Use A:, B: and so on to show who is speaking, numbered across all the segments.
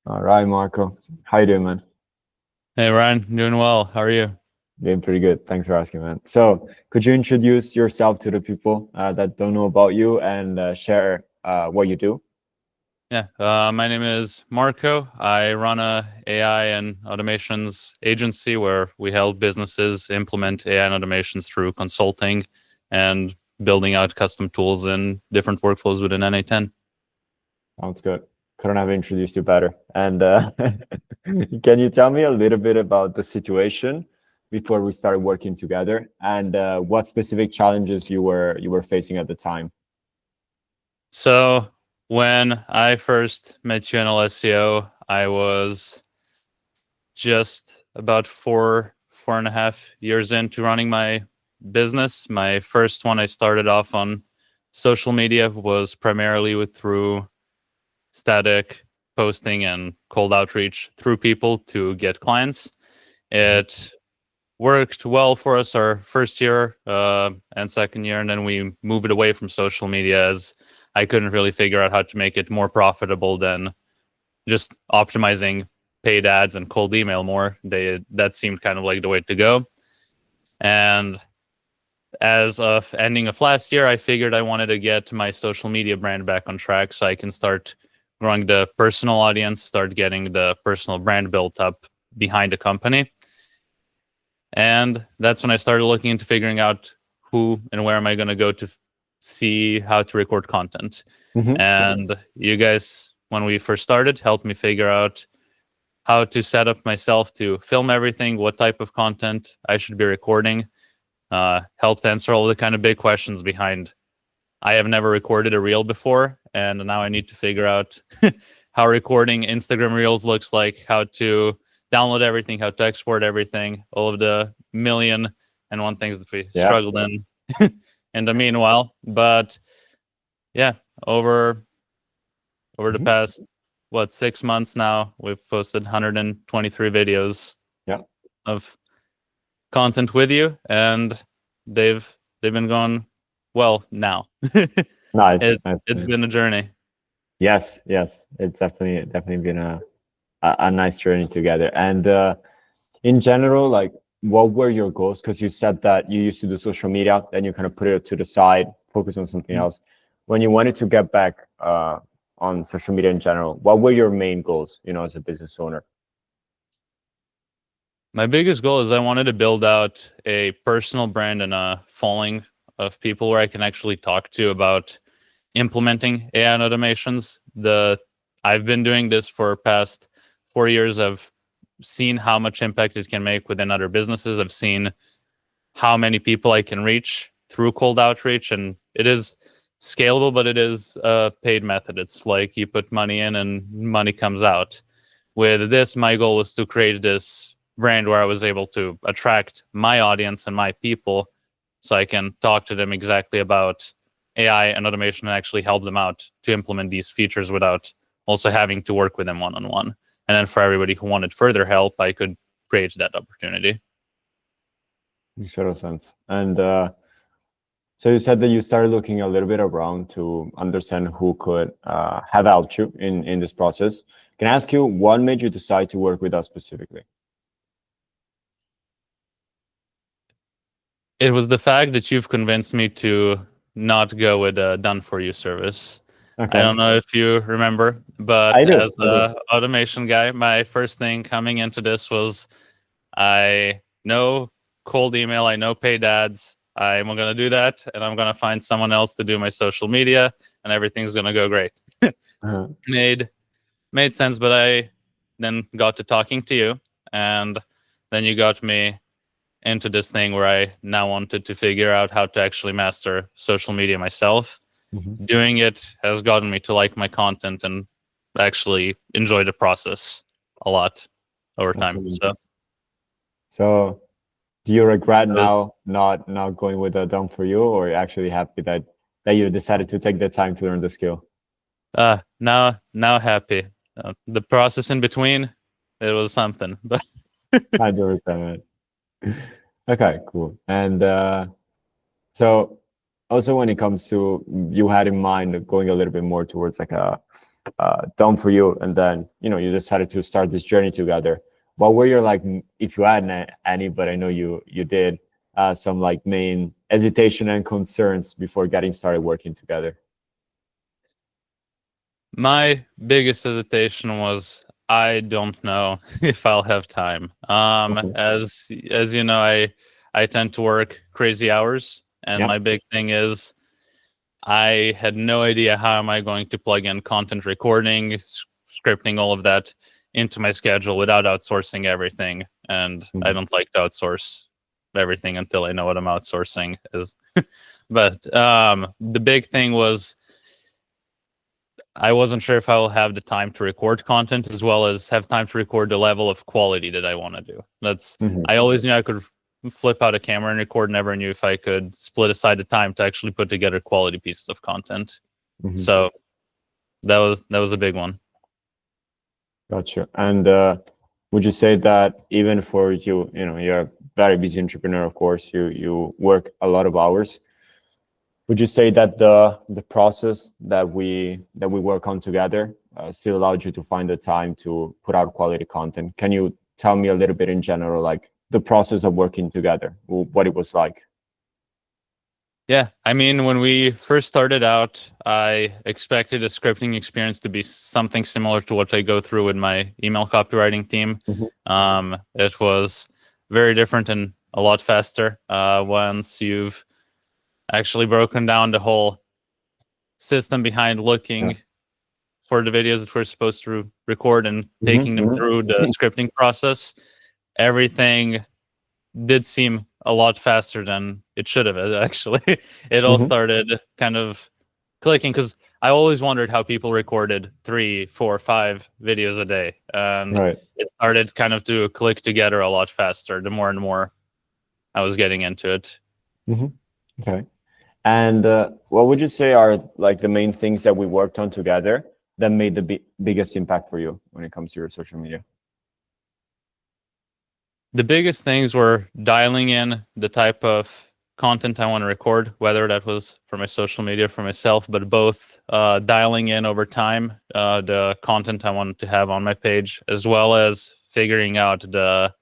A: All right, Marco. How you doing, man?
B: Hey Ryan, doing well. How are you?
A: Doing pretty good. Thanks for asking, man. So, could you introduce yourself to the people that don't know about you and share what you do?
B: Yeah, my name is Marko. I run a AI and automations agency where we help businesses implement AI and automations through consulting and building out custom tools and different workflows within NA10.
A: Sounds good. Couldn't have introduced you better. And can you tell me a little bit about the situation before we started working together, and what specific challenges you were facing at the time?
B: So when I first met you in LSEO, I was just about four and a half years into running my business. My first one, I started off on social media, was primarily through static posting and cold outreach through people to get clients. It worked well for us our first year and second year, and then we moved away from social media as I couldn't really figure out how to make it more profitable than just optimizing paid ads and cold email more. That seemed kind of like the way to go. And as of ending of last year, I figured I wanted to get my social media brand back on track so I can start growing the personal audience, start getting the personal brand built up behind the company. And that's when I started looking into figuring out who and where am I going to go to see how to record content.
A: Hmm.
B: And you guys, when we first started, helped me figure out how to set up myself to film everything, what type of content I should be recording, helped answer all the kind of big questions behind. I have never recorded a reel before, and now I need to figure out how recording Instagram reels looks like, how to download everything, how to export everything, all of the million and one things that we
A: Yeah.
B: struggled in the meanwhile. But yeah, over the
A: Hmm.
B: past 6 months now, we've posted 123 videos
A: Yeah.
B: of content with you, and they've been going well now.
A: Nice.
B: it
A: Nice.
B: it's
A: Nice.
B: been a journey.
A: Yes. Yes. It's definitely been a nice journey together. And in general, like, what were your goals? Because you said that you used to do social media, then you kind of put it to the side, focus on something else. When you wanted to get back on social media in general, what were your main goals, as a business owner?
B: My biggest goal is I wanted to build out a personal brand and a following of people where I can actually talk to about implementing AI and automations. I've been doing this for past 4 years. I've seen how much impact it can make within other businesses. I've seen how many people I can reach through cold outreach, and it is scalable, but it is a paid method. It's like you put money in and money comes out. With this, my goal was to create this brand where I was able to attract my audience and my people so I can talk to them exactly about AI and automation and actually help them out to implement these features without also having to work with them one on one. And then for everybody who wanted further help, I could create that opportunity.
A: Makes total sense. And so you said that you started looking a little bit around to understand who could have helped you in this process. Can I ask you what made you decide to work with us specifically?
B: It was the fact that you've convinced me to not go with a done for you service. I
A: Okay.
B: don't know if you remember, but
A: I do.
B: as
A: I do.
B: a automation guy, my first thing coming into this was I know cold email, I know paid ads. I'm going to do that, and I'm going to find someone else to do my social media, and everything's going to go great.
A: Uh-huh.
B: made made sense, but I then got to talking to you, and then you got me into this thing where I now wanted to figure out how to actually master social media myself.
A: Mhm.
B: Doing it has gotten me to like my content and actually enjoy the process a lot over
A: That's
B: time. So
A: amazing. So, do you regret
B: that was
A: now not going with a done for you, or you're actually happy that you decided to take the time to learn the skill?
B: now happy. The process in between, it was something, but
A: I do understand that. Okay, cool. And so also when it comes to you had in mind going a little bit more towards like done for you, and then you decided to start this journey together. What were your, like, if you had any, but I know you did, some like main hesitation and concerns before getting started working together?
B: My biggest hesitation was I don't know if I'll have time.
A: Okay.
B: As you know, I tend to work crazy hours, and
A: Yeah.
B: my big thing is I had no idea how am I going to plug in content recording, scripting, all of that into my schedule without outsourcing everything. And I
A: Mhm.
B: don't like to outsource everything until I know what I'm outsourcing is. But the big thing was I wasn't sure if I will have the time to record content as well as have time to record the level of quality that I want to do.
A: Mhm.
B: I always knew I could flip out a camera and record, never knew if I could split aside the time to actually put together quality pieces of content.
A: Mhm.
B: So that was a big one.
A: Gotcha. And would you say that even for you, you're a very busy entrepreneur, of course, you work a lot of hours. Would you say that the process that we work on together still allowed you to find the time to put out quality content? Can you tell me a little bit in general, like the process of working together, what it was like?
B: Yeah, I mean, when we first started out, I expected a scripting experience to be something similar to what I go through with my email copywriting team.
A: Mhm.
B: It was very different and a lot faster once you've actually broken down the whole system behind
A: Yeah.
B: looking for the videos that we're supposed to record and
A: Mhm.
B: taking them
A: Mhm.
B: through the scripting process. Everything did seem a lot faster than it should have, actually. It all
A: Mhm.
B: started kind of clicking because I always wondered how people recorded 3, 4, 5 videos a day. And
A: Right.
B: it started kind of to click together a lot faster the more and more I was getting into it.
A: Mhm. Okay. And what would you say are like the main things that we worked on together that made the biggest impact for you when it comes to your social media?
B: The biggest things were dialing in the type of content I want to record, whether that was for my social media, for myself, but both dialing in over time the content I wanted to have on my page, as well as figuring out the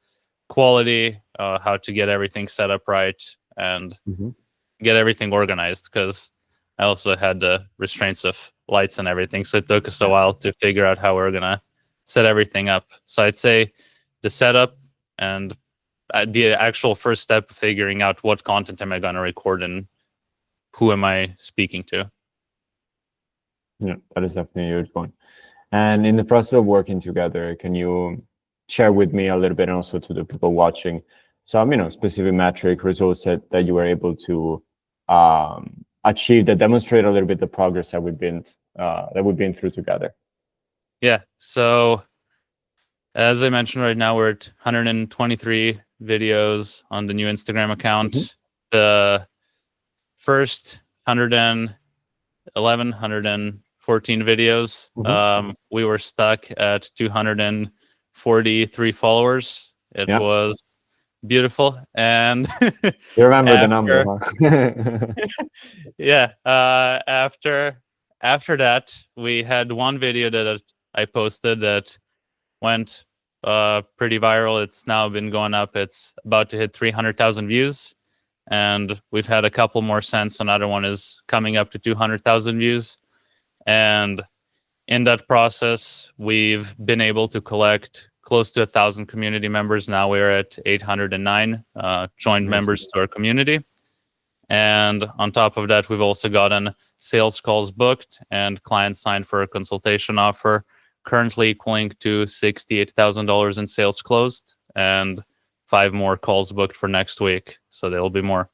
B: quality, how to get everything set up right, and
A: Mhm.
B: get everything organized. Because I also had the restraints of lights and everything, so it took us a
A: Yeah.
B: while to figure out how we're gonna set everything up. So I'd say the setup and the actual first step of figuring out what content am I going to record and who am I speaking to.
A: Yeah, that is definitely a huge point. And in the process of working together, can you share with me a little bit, and also to the people watching, some specific metric results that you were able to achieve that demonstrate a little bit the progress that we've been through together?
B: Yeah. So as I mentioned, right now we're at 123 videos on the new Instagram
A: Mhm.
B: account. The first 111, 114 videos,
A: Mhm.
B: we were stuck at 243 followers. It
A: Yeah,
B: was beautiful. And
A: you remember the number,
B: after
A: huh?
B: yeah, after that, we had one video that I posted that went pretty viral. It's now been going up. It's about to hit 300,000 views, and we've had a couple more since. Another one is coming up to 200,000 views, and in that process, we've been able to collect close to 1,000 community members. Now we're at 809 joined
A: Amazing.
B: members to our community. And on top of that, we've also gotten sales calls booked and clients signed for a consultation offer, currently equaling to $68,000 in sales closed, and 5 more calls booked for next week. So there'll be more.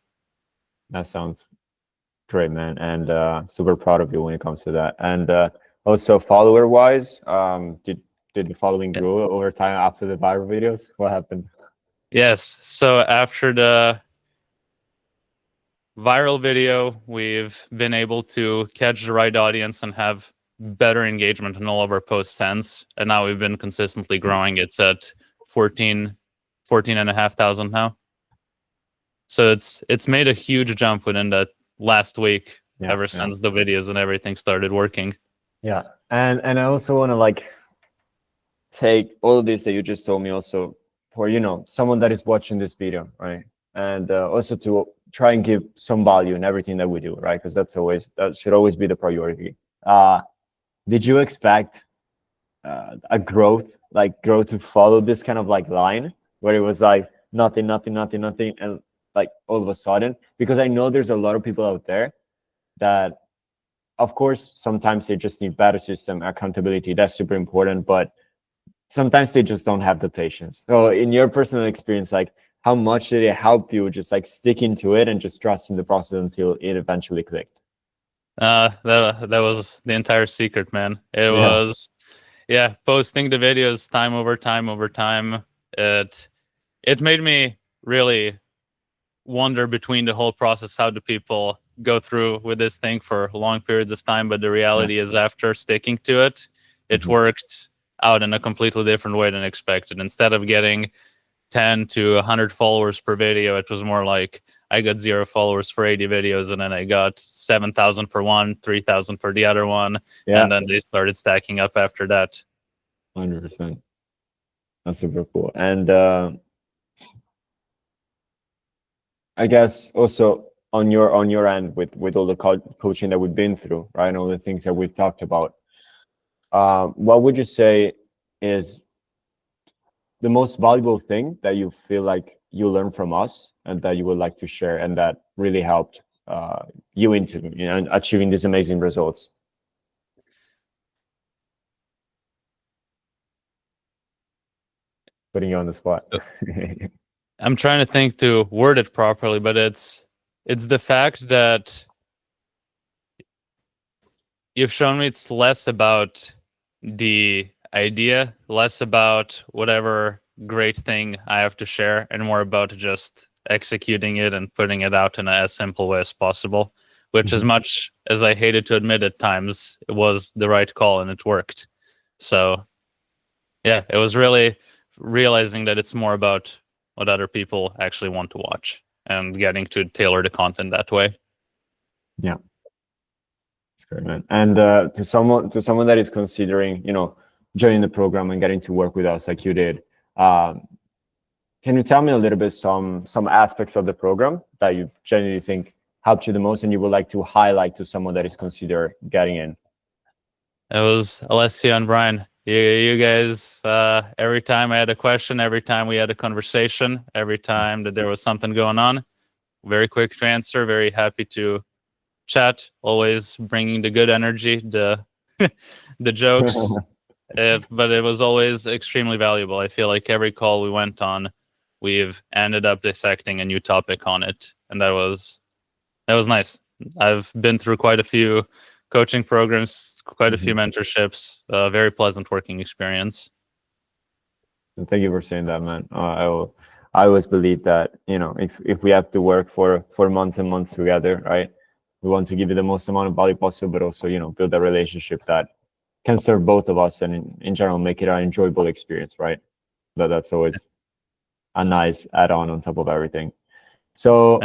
A: That sounds great, man, and super proud of you when it comes to that. And also, follower wise, did the following
B: Yes.
A: grow over time after the viral videos? What happened?
B: Yes. So after the viral video, we've been able to catch the right audience and have better engagement in all of our posts since. And now we've been consistently growing. It's at 14 and a half thousand now. So it's made a huge jump within that last week
A: Yeah,
B: ever
A: yeah,
B: since the videos and everything started working.
A: yeah. And I also want to like take all of this that you just told me also for someone that is watching this video, right? And also to try and give some value in everything that we do, right? Because that should always be the priority. Did you expect a growth to follow this kind of like line where it was like nothing, nothing, nothing, nothing, and like all of a sudden? Because I know there's a lot of people out there that, of course, sometimes they just need better system accountability. That's super important, but sometimes they just don't have the patience. So in your personal experience, like how much did it help you just like sticking to it and just trusting the process until it eventually clicked?
B: That was the entire secret, man. It
A: Yeah.
B: was, yeah, posting the videos time over time over time. It made me really wonder between the whole process, how do people go through with this thing for long periods of time? But the
A: Yeah.
B: reality is, after sticking to it, it
A: Mhm.
B: worked out in a completely different way than expected. Instead of getting 10 to 100 followers per video, it was more like I got 0 followers for 80 videos, and then I got 7,000 for one, 3,000 for the other one,
A: Yeah.
B: and then they started stacking up after that.
A: 100%. That's super cool. And I guess also on your end with all the coaching that we've been through, right, and all the things that we've talked about, what would you say is the most valuable thing that you feel like you learned from us and that you would like to share and that really helped you into achieving these amazing results? Putting you on the spot.
B: I'm trying to think to word it properly, but it's the fact that you've shown me it's less about the idea, less about whatever great thing I have to share, and more about just executing it and putting it out in as simple way as possible. Which, as
A: Mhm.
B: much as I hated to admit at times, it was the right call and it worked. So, yeah, it was really realizing that it's more about what other people actually want to watch and getting to tailor the content that way.
A: Yeah, it's great, man. And to someone that is considering, joining the program and getting to work with us like you did, um, can you tell me a little bit some aspects of the program that you genuinely think helped you the most and you would like to highlight to someone that is consider getting in?
B: It was Alessio and Brian. You guys, every time I had a question, every time we had a conversation, every time that there was something going on, very quick to answer, very happy to chat, always bringing the good energy, the jokes. But it was always extremely valuable. I feel like every call we went on, we've ended up dissecting a new topic on it, and that was nice. I've been through quite a few coaching programs, quite a few
A: Mhm.
B: mentorships. Very pleasant working experience.
A: And thank you for saying that, man. I always believe that if we have to work for months and months together, right? We want to give you the most amount of value possible, but also build a relationship that can serve both of us and in general make it an enjoyable experience, right? That's always a nice add-on on top of everything.
B: Uh,
A: So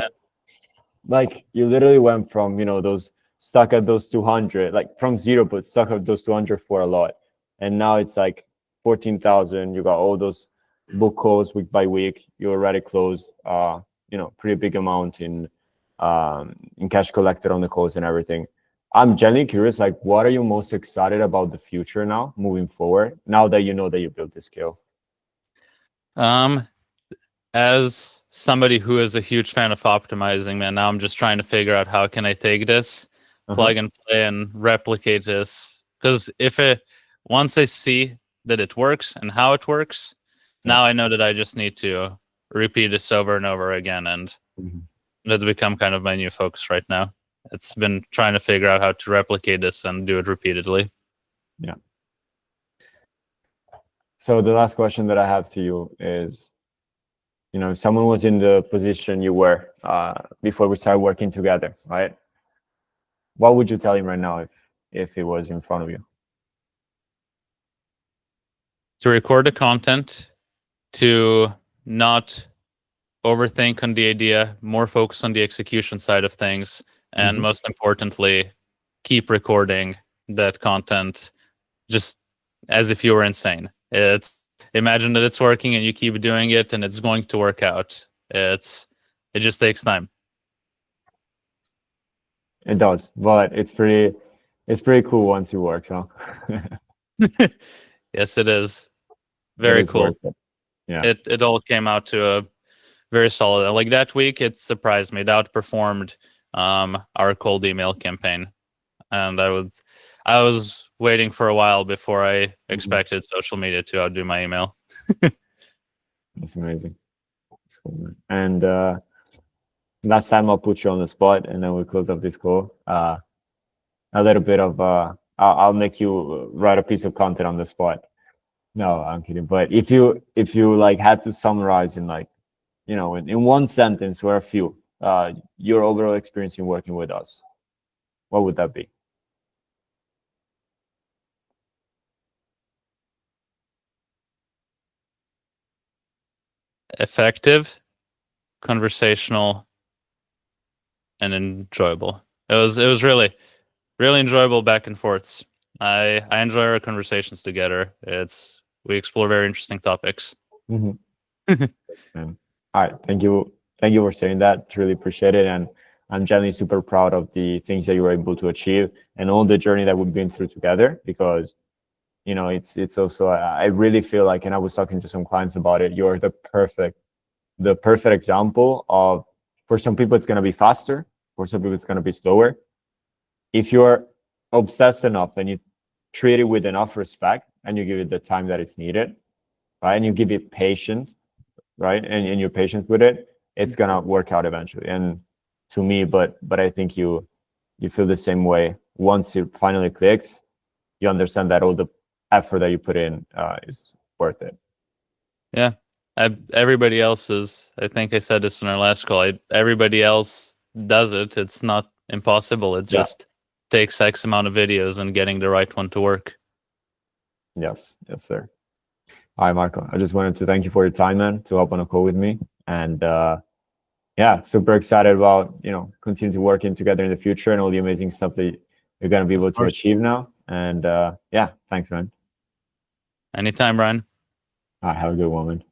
A: like you literally went from those stuck at those 200, like from zero but stuck at those 200 for a lot, and now it's like 14,000. You got all those book calls week by week. You already closed pretty big amount in cash collected on the calls and everything. I'm genuinely curious, like what are you most excited about the future now moving forward, now that you know that you built this skill?
B: Um, as somebody who is a huge fan of optimizing, man, now I'm just trying to figure out how can I take this,
A: Uh-huh.
B: plug and play, and replicate this. Because once I see that it works and how it works,
A: Yeah.
B: now I know that I just need to repeat this over and over again, and
A: Mhm.
B: that's become kind of my new focus right now. It's been trying to figure out how to replicate this and do it repeatedly.
A: Yeah. So the last question that I have to you is, if someone was in the position you were before we started working together, right? What would you tell him right now if it was in front of you?
B: To record the content, to not overthink on the idea, more focus on the execution side of things, and
A: Hmm.
B: most importantly, keep recording that content just as if you were insane. It's imagine that it's working and you keep doing it and it's going to work out. It just takes time.
A: It does, but it's pretty cool once it works, huh?
B: Yes, it is.
A: It
B: Very
A: is
B: cool.
A: worth it. Yeah.
B: It all came out to a very solid. Like that week, it surprised me. It outperformed our cold email campaign, and I was waiting for a while before I expected social media to outdo my email.
A: That's amazing. That's cool, man. And last time I'll put you on the spot, and then we'll close up this call. A little bit of I'll make you write a piece of content on the spot. No, I'm kidding. But if you like had to summarize in like, you know, in one sentence or a few, your overall experience in working with us, what would that be?
B: Effective, conversational, and enjoyable. It was really enjoyable back and forths. I enjoy our conversations together. We explore very interesting topics.
A: All right, thank you for saying that. Really appreciate it, and I'm genuinely super proud of the things that you were able to achieve and all the journey that we've been through together. Because, you know, it's also, I really feel like, and I was talking to some clients about it, you're the perfect example of, for some people it's going to be faster, for some people it's going to be slower. If you're obsessed enough and you treat it with enough respect and you give it the time that it's needed, right, and you give it patience, right, and you're patient with it, it's gonna work out eventually. And to me, but I think you feel the same way. Once it finally clicks, you understand that all the effort that you put in is worth it.
B: Yeah. Everybody else is, I think I said this in our last call, everybody else does it. It's not impossible. It just takes X amount of videos and getting the right one to work.
A: Yes, sir. All right, Marko, I just wanted to thank you for your time, man, to hop on a call with me. And yeah, super excited about, you know, continue to working together in the future and all the amazing stuff that you're going to be able to achieve now. And yeah, thanks, man.
B: Anytime, Brian.
A: All right, have a good one, man.